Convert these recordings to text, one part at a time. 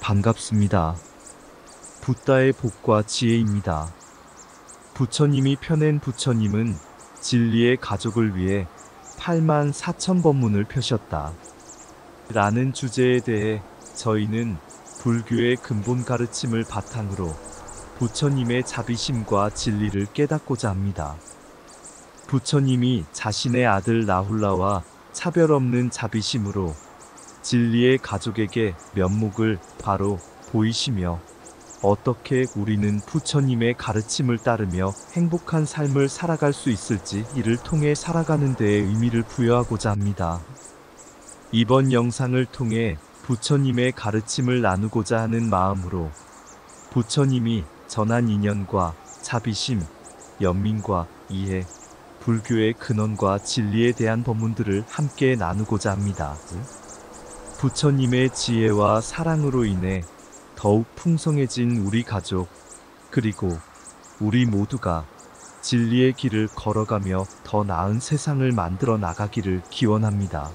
반갑습니다. 붓다의 복과 지혜입니다. 부처님이 펴낸 부처님은 진리의 가족을 위해 8만 4천 법문을 펴셨다. 라는 주제에 대해 저희는 불교의 근본 가르침을 바탕으로 부처님의 자비심과 진리를 깨닫고자 합니다. 부처님이 자신의 아들 나훌라와 차별 없는 자비심으로 진리의 가족에게 면목을 바로 보이시며 어떻게 우리는 부처님의 가르침을 따르며 행복한 삶을 살아갈 수 있을지 이를 통해 살아가는 데에 의미를 부여하고자 합니다. 이번 영상을 통해 부처님의 가르침을 나누고자 하는 마음으로 부처님이 전한 인연과 자비심, 연민과 이해, 불교의 근원과 진리에 대한 법문들을 함께 나누고자 합니다. 부처님의 지혜와 사랑으로 인해 더욱 풍성해진 우리 가족, 그리고 우리 모두가 진리의 길을 걸어가며 더 나은 세상을 만들어 나가기를 기원합니다.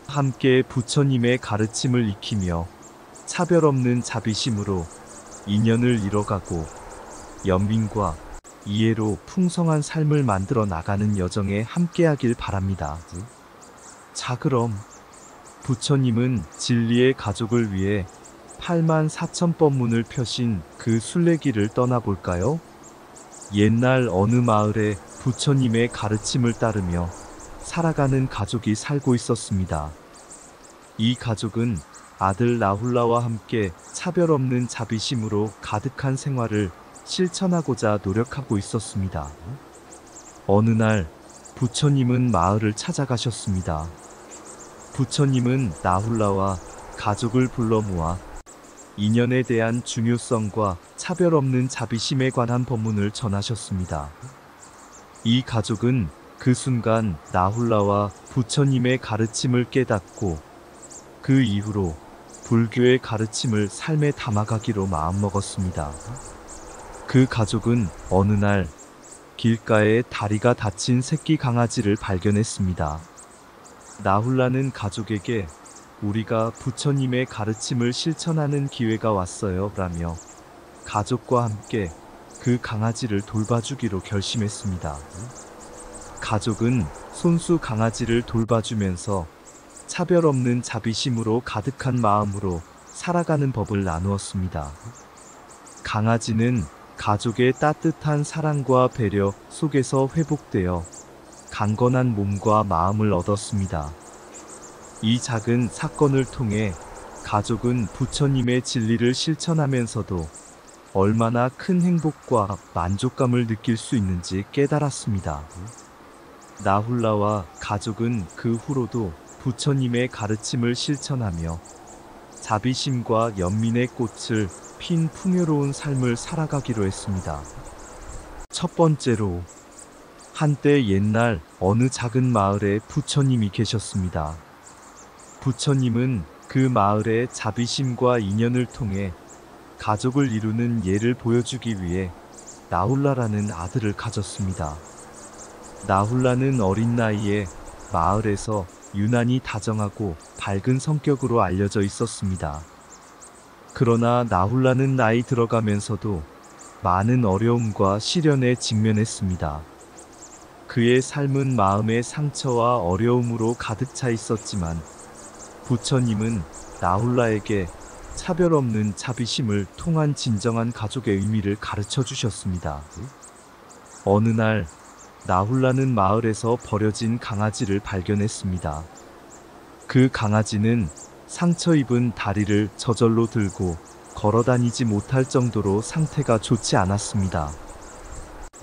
함께 부처님의 가르침을 익히며 차별 없는 자비심으로 인연을 이뤄가고 연민과 이해로 풍성한 삶을 만들어 나가는 여정에 함께하길 바랍니다. 자, 그럼 부처님은 진리의 가족을 위해 8만 4천 법문을 펴신 그 순례길을 떠나볼까요? 옛날 어느 마을에 부처님의 가르침을 따르며 살아가는 가족이 살고 있었습니다. 이 가족은 아들 나훌라와 함께 차별 없는 자비심으로 가득한 생활을 실천하고자 노력하고 있었습니다. 어느 날 부처님은 마을을 찾아가셨습니다. 부처님은 나훌라와 가족을 불러 모아 인연에 대한 중요성과 차별 없는 자비심에 관한 법문을 전하셨습니다. 이 가족은 그 순간 나훌라와 부처님의 가르침을 깨닫고 그 이후로 불교의 가르침을 삶에 담아가기로 마음먹었습니다. 그 가족은 어느 날 길가에 다리가 다친 새끼 강아지를 발견했습니다. 나훌라는 가족에게 우리가 부처님의 가르침을 실천하는 기회가 왔어요 라며 가족과 함께 그 강아지를 돌봐주기로 결심했습니다. 가족은 손수 강아지를 돌봐주면서 차별 없는 자비심으로 가득한 마음으로 살아가는 법을 나누었습니다. 강아지는 가족의 따뜻한 사랑과 배려 속에서 회복되어 강건한 몸과 마음을 얻었습니다. 이 작은 사건을 통해 가족은 부처님의 진리를 실천하면서도 얼마나 큰 행복과 만족감을 느낄 수 있는지 깨달았습니다. 나훌라와 가족은 그 후로도 부처님의 가르침을 실천하며 자비심과 연민의 꽃을 핀 풍요로운 삶을 살아가기로 했습니다. 첫 번째로, 한때 옛날 어느 작은 마을에 부처님이 계셨습니다. 부처님은 그 마을의 자비심과 인연을 통해 가족을 이루는 예를 보여주기 위해 나훌라라는 아들을 가졌습니다. 나훌라는 어린 나이에 마을에서 유난히 다정하고 밝은 성격으로 알려져 있었습니다. 그러나 나훌라는 나이 들어가면서도 많은 어려움과 시련에 직면했습니다. 그의 삶은 마음의 상처와 어려움으로 가득 차 있었지만 부처님은 나훌라에게 차별 없는 자비심을 통한 진정한 가족의 의미를 가르쳐 주셨습니다. 어느 날 나훌라는 마을에서 버려진 강아지를 발견했습니다. 그 강아지는 상처 입은 다리를 저절로 들고 걸어 다니지 못할 정도로 상태가 좋지 않았습니다.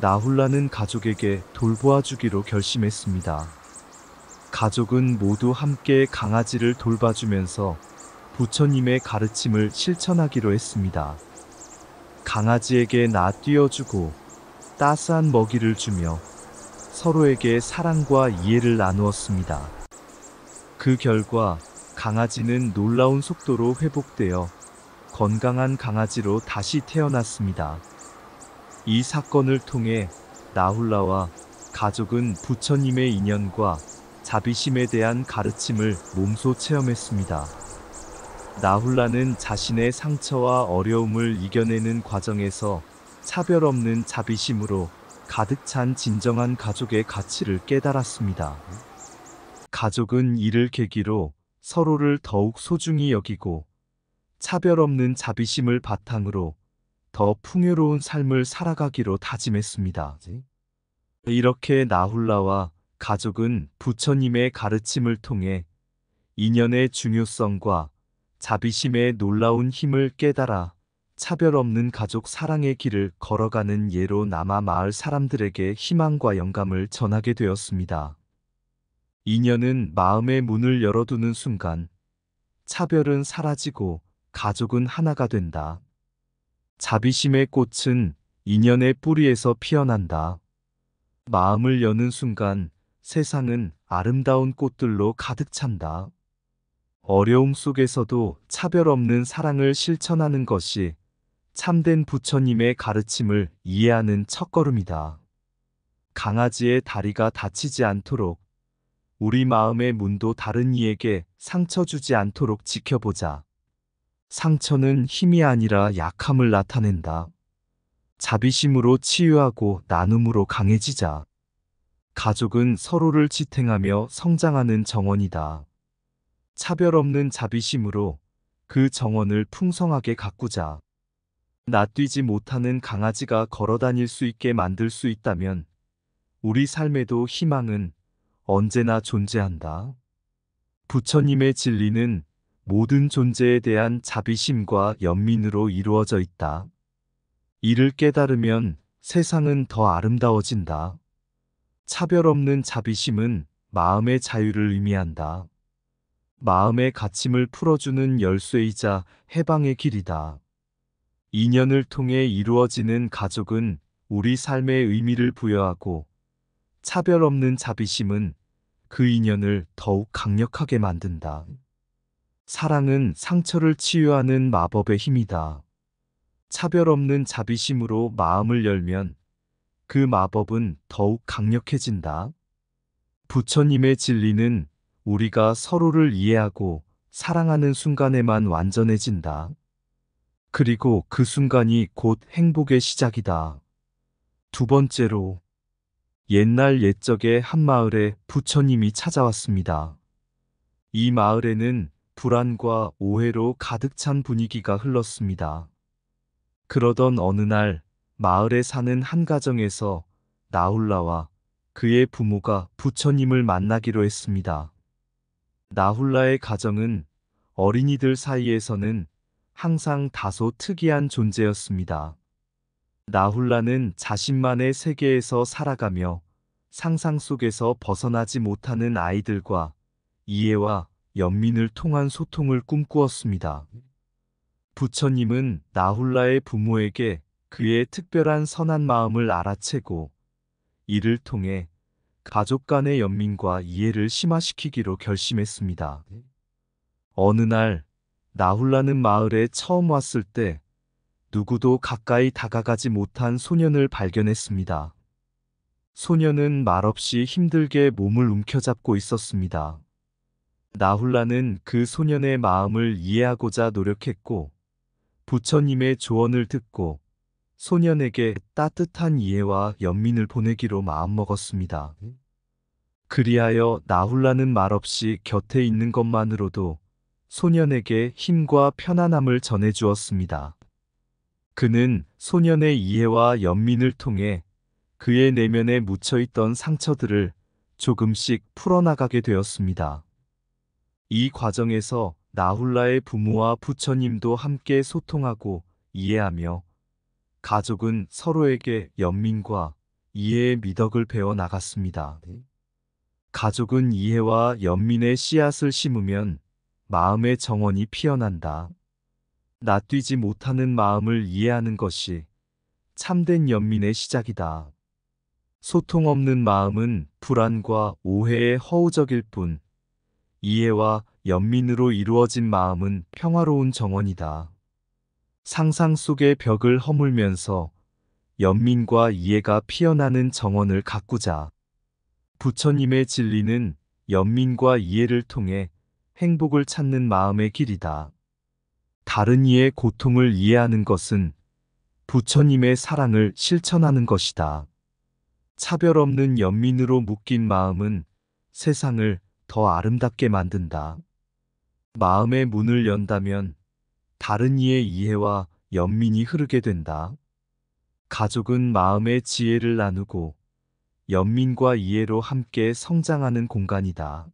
나훌라는 가족에게 돌보아 주기로 결심했습니다. 가족은 모두 함께 강아지를 돌봐주면서 부처님의 가르침을 실천하기로 했습니다. 강아지에게 띄워주고 따스한 먹이를 주며 서로에게 사랑과 이해를 나누었습니다. 그 결과 강아지는 놀라운 속도로 회복되어 건강한 강아지로 다시 태어났습니다. 이 사건을 통해 나훌라와 가족은 부처님의 인연과 자비심에 대한 가르침을 몸소 체험했습니다. 나훌라는 자신의 상처와 어려움을 이겨내는 과정에서 차별 없는 자비심으로 가득 찬 진정한 가족의 가치를 깨달았습니다. 가족은 이를 계기로 서로를 더욱 소중히 여기고 차별 없는 자비심을 바탕으로 더 풍요로운 삶을 살아가기로 다짐했습니다. 이렇게 나훌라와 가족은 부처님의 가르침을 통해 인연의 중요성과 자비심의 놀라운 힘을 깨달아 차별 없는 가족 사랑의 길을 걸어가는 예로 남아 마을 사람들에게 희망과 영감을 전하게 되었습니다. 인연은 마음의 문을 열어두는 순간 차별은 사라지고 가족은 하나가 된다. 자비심의 꽃은 인연의 뿌리에서 피어난다. 마음을 여는 순간 세상은 아름다운 꽃들로 가득 찬다. 어려움 속에서도 차별 없는 사랑을 실천하는 것이 참된 부처님의 가르침을 이해하는 첫걸음이다. 강아지의 다리가 다치지 않도록 우리 마음의 문도 다른 이에게 상처 주지 않도록 지켜보자. 상처는 힘이 아니라 약함을 나타낸다. 자비심으로 치유하고 나눔으로 강해지자. 가족은 서로를 지탱하며 성장하는 정원이다. 차별 없는 자비심으로 그 정원을 풍성하게 가꾸자. 낯뛰지 못하는 강아지가 걸어다닐 수 있게 만들 수 있다면 우리 삶에도 희망은 언제나 존재한다. 부처님의 진리는 모든 존재에 대한 자비심과 연민으로 이루어져 있다. 이를 깨달으면 세상은 더 아름다워진다. 차별 없는 자비심은 마음의 자유를 의미한다. 마음의 갇힘을 풀어주는 열쇠이자 해방의 길이다. 인연을 통해 이루어지는 가족은 우리 삶에 의미를 부여하고 차별 없는 자비심은 그 인연을 더욱 강력하게 만든다. 사랑은 상처를 치유하는 마법의 힘이다. 차별 없는 자비심으로 마음을 열면 그 마법은 더욱 강력해진다. 부처님의 진리는 우리가 서로를 이해하고 사랑하는 순간에만 완전해진다. 그리고 그 순간이 곧 행복의 시작이다. 두 번째로, 옛날 옛적의 한 마을에 부처님이 찾아왔습니다. 이 마을에는 불안과 오해로 가득 찬 분위기가 흘렀습니다. 그러던 어느 날 마을에 사는 한 가정에서 나훌라와 그의 부모가 부처님을 만나기로 했습니다. 나훌라의 가정은 어린이들 사이에서는 항상 다소 특이한 존재였습니다. 나훌라는 자신만의 세계에서 살아가며 상상 속에서 벗어나지 못하는 아이들과 이해와 연민을 통한 소통을 꿈꾸었습니다. 부처님은 나훌라의 부모에게 그의 특별한 선한 마음을 알아채고 이를 통해 가족 간의 연민과 이해를 심화시키기로 결심했습니다. 어느 날 나훌라는 마을에 처음 왔을 때 누구도 가까이 다가가지 못한 소년을 발견했습니다. 소년은 말없이 힘들게 몸을 움켜잡고 있었습니다. 나훌라는 그 소년의 마음을 이해하고자 노력했고 부처님의 조언을 듣고 소년에게 따뜻한 이해와 연민을 보내기로 마음먹었습니다. 그리하여 나훌라는 말없이 곁에 있는 것만으로도 소년에게 힘과 편안함을 전해주었습니다. 그는 소년의 이해와 연민을 통해 그의 내면에 묻혀있던 상처들을 조금씩 풀어나가게 되었습니다. 이 과정에서 나훌라의 부모와 부처님도 함께 소통하고 이해하며 가족은 서로에게 연민과 이해의 미덕을 배워 나갔습니다. 가족은 이해와 연민의 씨앗을 심으면 마음의 정원이 피어난다. 낯뛰지 못하는 마음을 이해하는 것이 참된 연민의 시작이다. 소통 없는 마음은 불안과 오해에 허우적일 뿐, 이해와 연민으로 이루어진 마음은 평화로운 정원이다. 상상 속의 벽을 허물면서 연민과 이해가 피어나는 정원을 가꾸자. 부처님의 진리는 연민과 이해를 통해 행복을 찾는 마음의 길이다. 다른 이의 고통을 이해하는 것은 부처님의 사랑을 실천하는 것이다. 차별 없는 연민으로 묶인 마음은 세상을 더 아름답게 만든다. 마음의 문을 연다면 다른 이의 이해와 연민이 흐르게 된다. 가족은 마음의 지혜를 나누고 연민과 이해로 함께 성장하는 공간이다.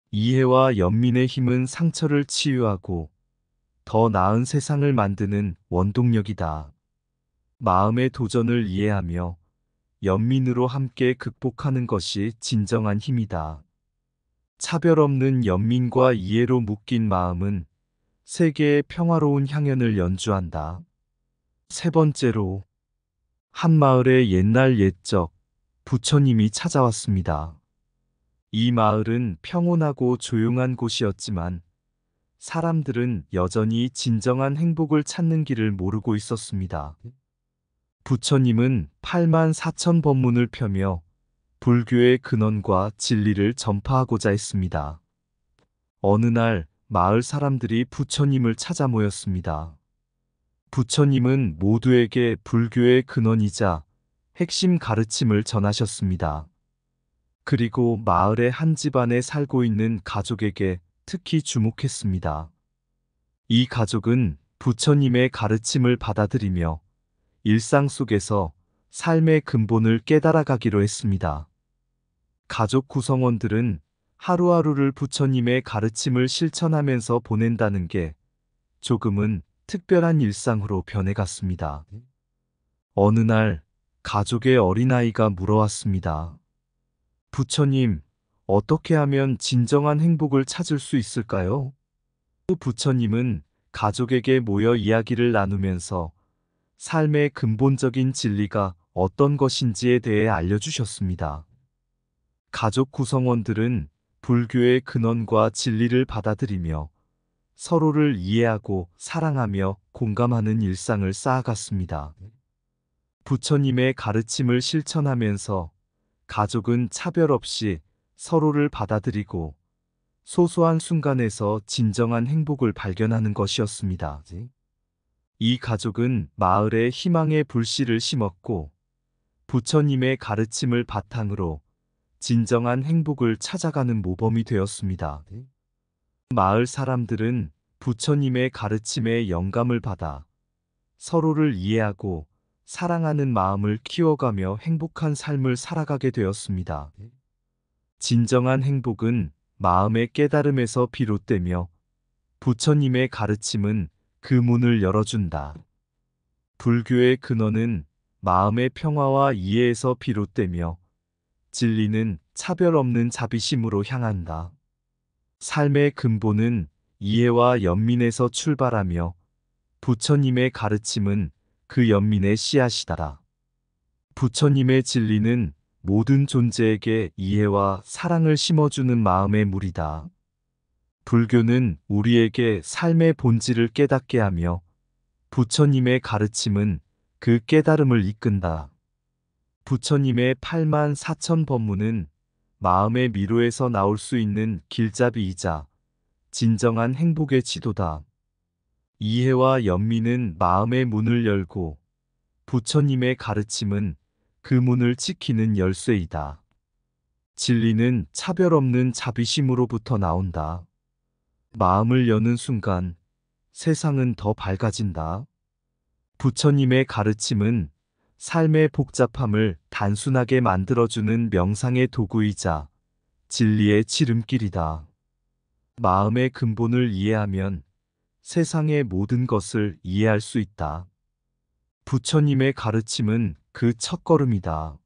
이해와 연민의 힘은 상처를 치유하고 더 나은 세상을 만드는 원동력이다. 마음의 도전을 이해하며 연민으로 함께 극복하는 것이 진정한 힘이다. 차별 없는 연민과 이해로 묶인 마음은 세계의 평화로운 향연을 연주한다. 세 번째로, 한 마을에 옛날 옛적 부처님이 찾아왔습니다. 이 마을은 평온하고 조용한 곳이었지만 사람들은 여전히 진정한 행복을 찾는 길을 모르고 있었습니다. 부처님은 8만 4천 법문을 펴며 불교의 근원과 진리를 전파하고자 했습니다. 어느 날 마을 사람들이 부처님을 찾아 모였습니다. 부처님은 모두에게 불교의 근원이자 핵심 가르침을 전하셨습니다. 그리고 마을의 한 집안에 살고 있는 가족에게 특히 주목했습니다. 이 가족은 부처님의 가르침을 받아들이며 일상 속에서 삶의 근본을 깨달아가기로 했습니다. 가족 구성원들은 하루하루를 부처님의 가르침을 실천하면서 보낸다는 게 조금은 특별한 일상으로 변해갔습니다. 어느 날 가족의 어린아이가 물어왔습니다. 부처님, 어떻게 하면 진정한 행복을 찾을 수 있을까요? 부처님은 가족에게 모여 이야기를 나누면서 삶의 근본적인 진리가 어떤 것인지에 대해 알려주셨습니다. 가족 구성원들은 불교의 근원과 진리를 받아들이며 서로를 이해하고 사랑하며 공감하는 일상을 쌓아갔습니다. 부처님의 가르침을 실천하면서 가족은 차별 없이 서로를 받아들이고 소소한 순간에서 진정한 행복을 발견하는 것이었습니다. 이 가족은 마을에 희망의 불씨를 심었고 부처님의 가르침을 바탕으로 진정한 행복을 찾아가는 모범이 되었습니다. 마을 사람들은 부처님의 가르침에 영감을 받아 서로를 이해하고 사랑하는 마음을 키워가며 행복한 삶을 살아가게 되었습니다. 진정한 행복은 마음의 깨달음에서 비롯되며 부처님의 가르침은 그 문을 열어준다. 불교의 근원은 마음의 평화와 이해에서 비롯되며 진리는 차별 없는 자비심으로 향한다. 삶의 근본은 이해와 연민에서 출발하며 부처님의 가르침은 그 연민의 씨앗이다. 부처님의 진리는 모든 존재에게 이해와 사랑을 심어주는 마음의 물이다. 불교는 우리에게 삶의 본질을 깨닫게 하며 부처님의 가르침은 그 깨달음을 이끈다. 부처님의 8만 4천 법문은 마음의 미로에서 나올 수 있는 길잡이이자 진정한 행복의 지도다. 이해와 연민은 마음의 문을 열고 부처님의 가르침은 그 문을 지키는 열쇠이다. 진리는 차별 없는 자비심으로부터 나온다. 마음을 여는 순간 세상은 더 밝아진다. 부처님의 가르침은 삶의 복잡함을 단순하게 만들어주는 명상의 도구이자 진리의 지름길이다. 마음의 근본을 이해하면 세상의 모든 것을 이해할 수 있다. 부처님의 가르침은 그 첫걸음이다.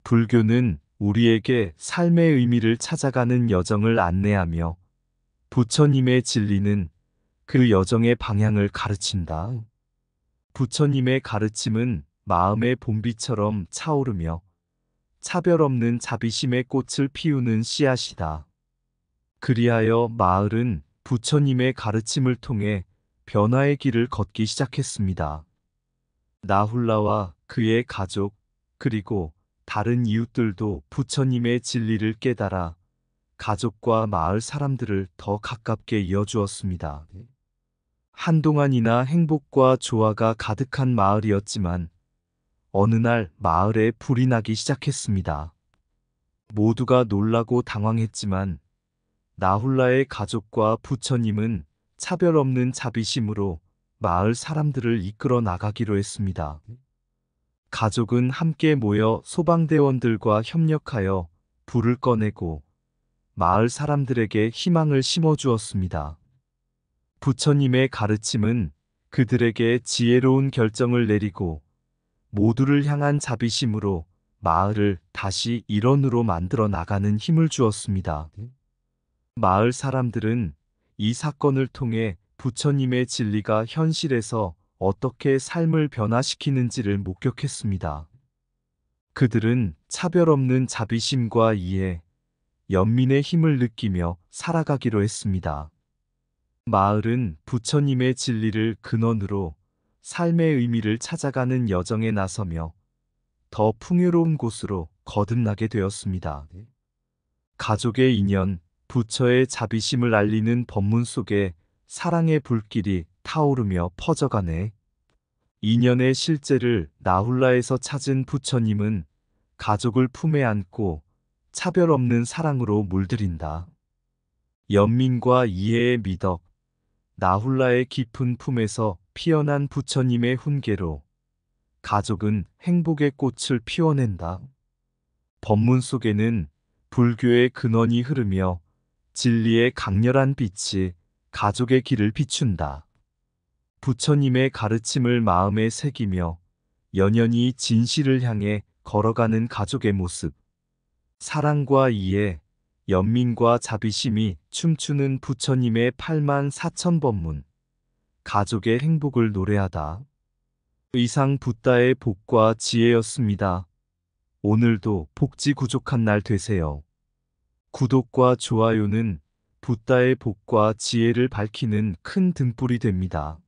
불교는 우리에게 삶의 의미를 찾아가는 여정을 안내하며 부처님의 진리는 그 여정의 방향을 가르친다. 부처님의 가르침은 마음의 봄비처럼 차오르며 차별 없는 자비심의 꽃을 피우는 씨앗이다. 그리하여 마을은 부처님의 가르침을 통해 변화의 길을 걷기 시작했습니다. 나훌라와 그의 가족, 그리고 다른 이웃들도 부처님의 진리를 깨달아 가족과 마을 사람들을 더 가깝게 이어주었습니다. 한동안이나 행복과 조화가 가득한 마을이었지만 어느 날 마을에 불이 나기 시작했습니다. 모두가 놀라고 당황했지만 나훌라의 가족과 부처님은 차별 없는 자비심으로 마을 사람들을 이끌어 나가기로 했습니다. 가족은 함께 모여 소방대원들과 협력하여 불을 꺼내고 마을 사람들에게 희망을 심어주었습니다. 부처님의 가르침은 그들에게 지혜로운 결정을 내리고 모두를 향한 자비심으로 마을을 다시 일원으로 만들어 나가는 힘을 주었습니다. 마을 사람들은 이 사건을 통해 부처님의 진리가 현실에서 어떻게 삶을 변화시키는지를 목격했습니다. 그들은 차별 없는 자비심과 이해, 연민의 힘을 느끼며 살아가기로 했습니다. 마을은 부처님의 진리를 근원으로 삶의 의미를 찾아가는 여정에 나서며 더 풍요로운 곳으로 거듭나게 되었습니다. 가족의 인연, 부처의 자비심을 알리는 법문 속에 사랑의 불길이 타오르며 퍼져가네. 인연의 실제를 나훌라에서 찾은 부처님은 가족을 품에 안고 차별 없는 사랑으로 물들인다. 연민과 이해의 미덕, 나훌라의 깊은 품에서 피어난 부처님의 훈계로 가족은 행복의 꽃을 피워낸다. 법문 속에는 불교의 근원이 흐르며 진리의 강렬한 빛이 가족의 길을 비춘다. 부처님의 가르침을 마음에 새기며 연연히 진실을 향해 걸어가는 가족의 모습. 사랑과 이해, 연민과 자비심이 춤추는 부처님의 8만 4천 법문. 가족의 행복을 노래하다. 이상 붓다의 복과 지혜였습니다. 오늘도 복지 구족한 날 되세요. 구독과 좋아요는 붓다의 복과 지혜를 밝히는 큰 등불이 됩니다.